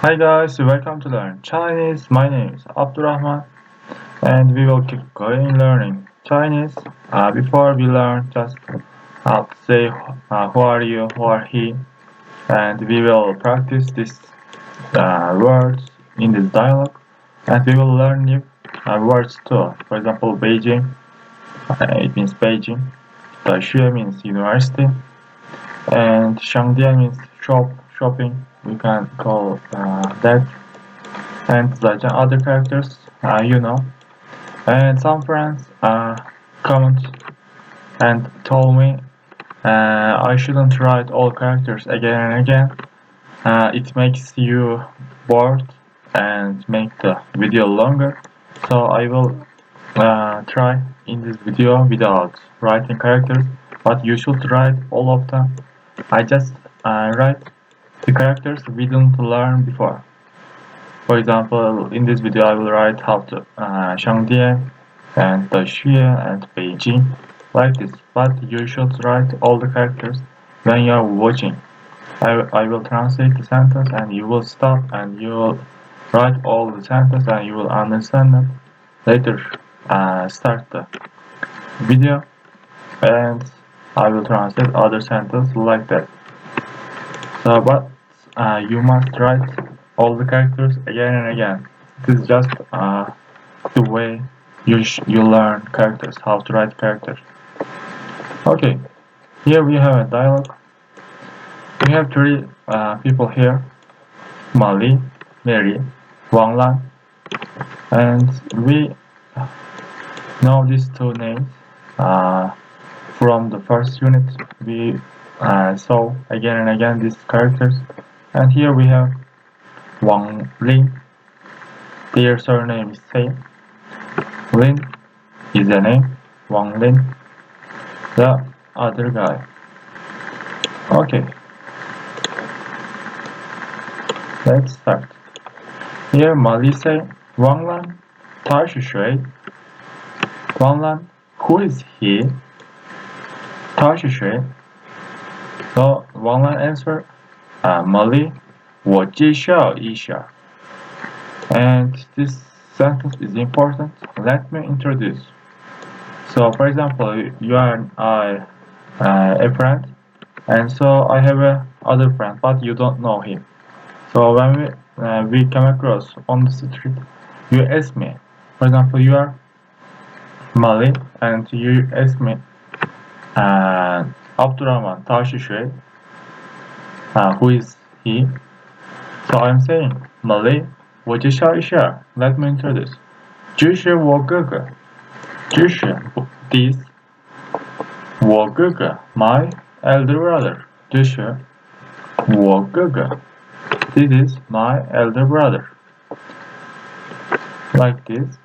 Hi guys, welcome to learn Chinese. My name is Abdurrahman and we will keep going learning Chinese. Before we learn, just say who are you, who are he, and we will practice these words in this dialogue and we will learn new words too. For example, Beijing, it means Beijing. Daxue means university, and Shangdian means shopping. We can call that. And like other characters, you know. And some friends comment and told me I shouldn't write all characters again and again. It makes you bored and make the video longer. So I will try in this video without writing characters, but you should write all of them. I just write the characters we didn't learn before. For example, in this video I will write how to Shangdian and Daxue and Beijing like this, but you should write all the characters when you are watching. I will translate the sentence and you will stop and you will write all the sentence and you will understand them. Later start the video and I will translate other sentence like that. So but you must write all the characters again and again. It is just the way you learn characters, how to write characters. Okay, here we have a dialogue. We have three people here: Mali, Mary, Wang Lan, and we know these two names from the first unit. We saw again and again these characters, and here we have Wang Lin. Their surname is same. Lin is a name. Wang Lin, the other guy. Okay, let's start. Here Mali say, Wang Lan, 他是谁? Wang Lan, who is he? 他是谁? So Wang Lan answer, Mali, 我介绍一下. And this sentence is important. Let me introduce. So for example, you and I a friend, and so I have a other friend, but you don't know him. So when we come across on the street, you ask me. For example, you are Mali, and you ask me, Abdurrahman, 他是谁? Who is he? So I'm saying, Mali, 我介绍一下. Let me introduce. 这是我哥哥. 这是 this 我哥哥 my elder brother. 这是我哥哥. This is my elder brother. Like this.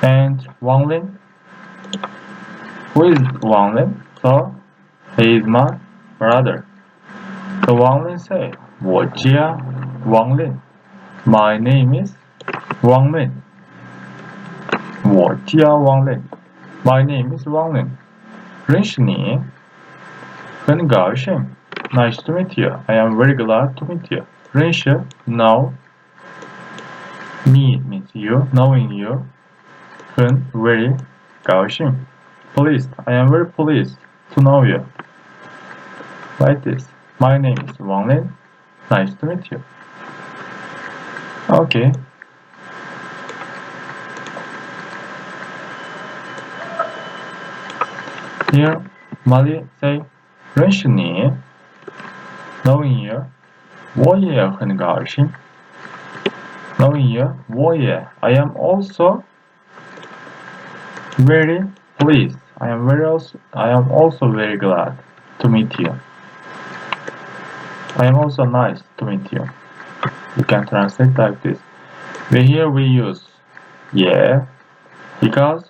And Wang Lin. Who is Wang Lin? So he is my brother. So Wang Lin say, 我叫王林. My name is Wang Lin. 我叫王林. My name is Wang Lin. 认识你? 很高兴. Nice to meet you. I am very glad to meet you. 认识 know. Me means you, knowing you. 很 very 高兴. Pleased. I am very pleased to know you. Like this. My name is Wang Lin. Nice to meet you. Okay. Here, Mali say, 认识你 knowing you, 我也很高兴 knowing you, 我也 I am also very pleased. I am also very glad to meet you. I am also nice to meet you. You can translate like this. Here we use yeah because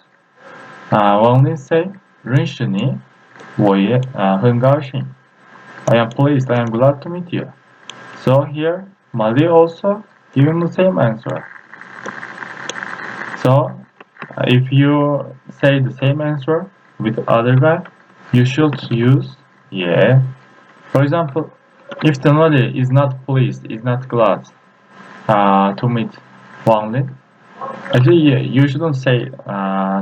Wang Lin say 认识你 我也很高兴 I am pleased, I am glad to meet you. So here Mali also give him the same answer. So if you say the same answer with the other guy, You should use yeah. For example, if the Mali is not pleased, is not glad to meet Wang Lin, actually yeah, you shouldn't say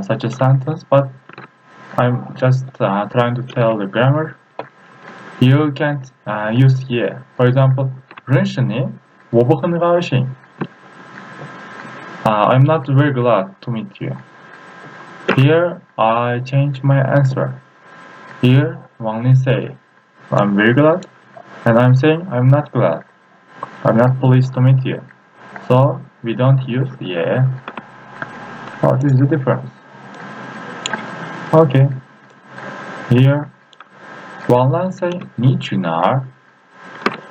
such a sentence, but I'm just trying to tell the grammar. You can't use yeah. For example, 认识你，我不很高兴. I'm not very glad to meet you. Here, I change my answer. Here, Wang Lin say, I'm very glad, and I'm saying I'm not glad. I'm not pleased to meet you. So, we don't use yeah. What is the difference? Okay. Here, Wang Lan say, 你去哪儿?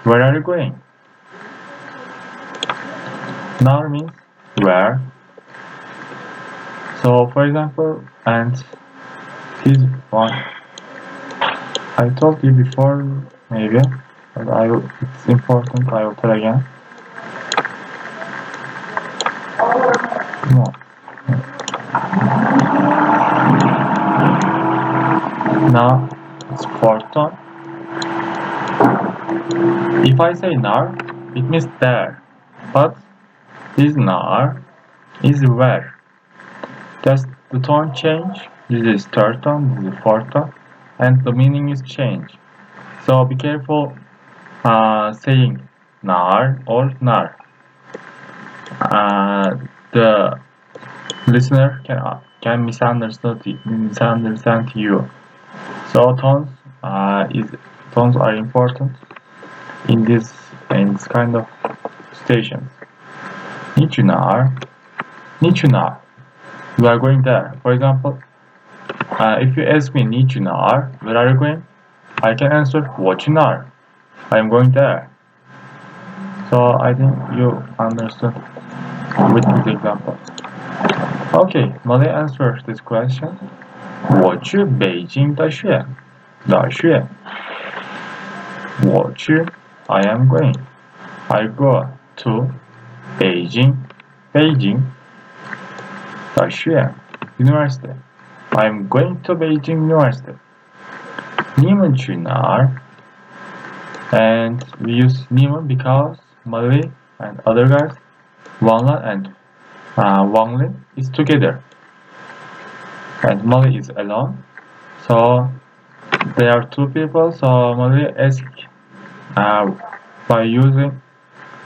Where are you going? 哪儿 means where. So, for example, and this one, I told you before, maybe, but it's important, I will tell again. No. Now, it's fourth tone. If I say nar, it means there, but this nar is where. Just the tone change. This is third tone, this is fourth tone, and the meaning is changed. So be careful saying nar or nar. The listener can misunderstand you. So tones are important in this kind of stations. 你去哪儿? 你去哪儿? You are going there. For example, if you ask me 你去哪儿? Where are you going? I can answer 我去哪儿? I am going there. So I think you understood with this example. Okay, Malay answers this question. 我去北京大学. 大学. 我去 I am going. I go to Beijing. Beijing. 大学 University. I am going to Beijing University. 你们去哪儿? And we use 你们 because Malay and other guys, Wang Lan and Wang Lin is together. And Malay is alone. So there are two people, so Malay ask by using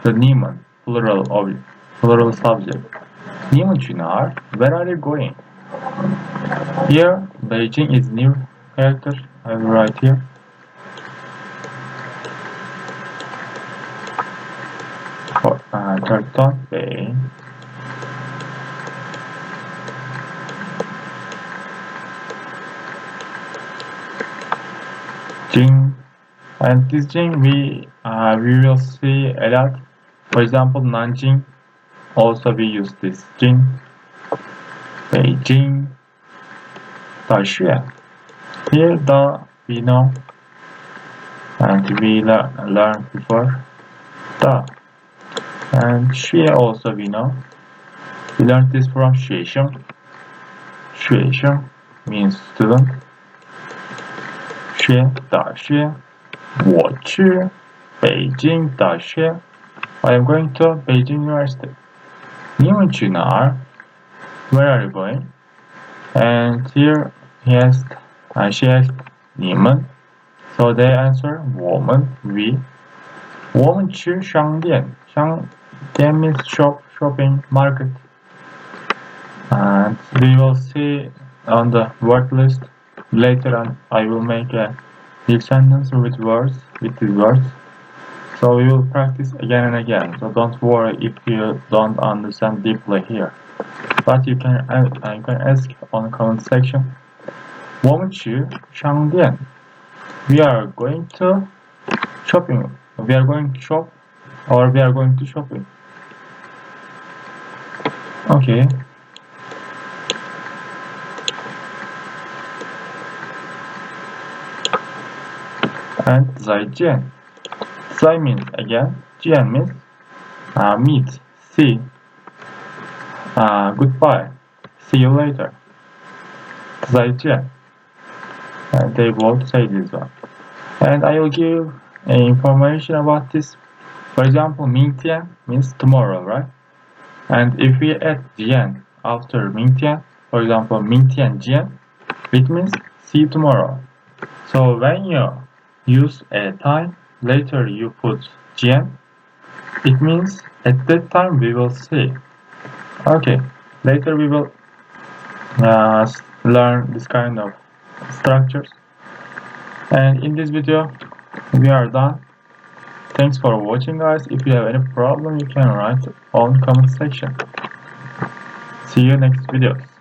the 你们 plural subject. 你们去哪儿? Where are you going? Here, Beijing is new character. I will write here. For third tone, Beijing. Jing. And this Jing we will see a lot. For example, Nanjing. Also we use this Jing. Beijing. 大学. Here the we know and we learned before. The. And 学 also we know. We learned this from 学生. 学生 means student. 学大学. 我去北京大学. I am going to Beijing University. 你们去哪儿? Where are you going? And here she asked 你们. So they answer 我们 we. 我们去商店. 商店 means shopping market. And we will see on the word list later on. I will make a new sentence with these words. So we will practice again and again. So don't worry if you don't understand deeply here. But you can ask on the comment section. 我们去商店. We are going to shopping. We are going to shop, or we are going to shopping. Okay. And 再见. 再 means again. 见 means meet, see. Goodbye. See you later. 再见. and they both say this one. And I will give information about this. For example, 明天 means tomorrow, right? And if we add 见 after 明天, for example, 明天见, it means see you tomorrow. So when you use a time, later you put 见, it means at that time we will see. Okay, later we will learn this kind of structures. And in this video, we are done. Thanks for watching, guys. If you have any problem, you can write on comment section. See you next video.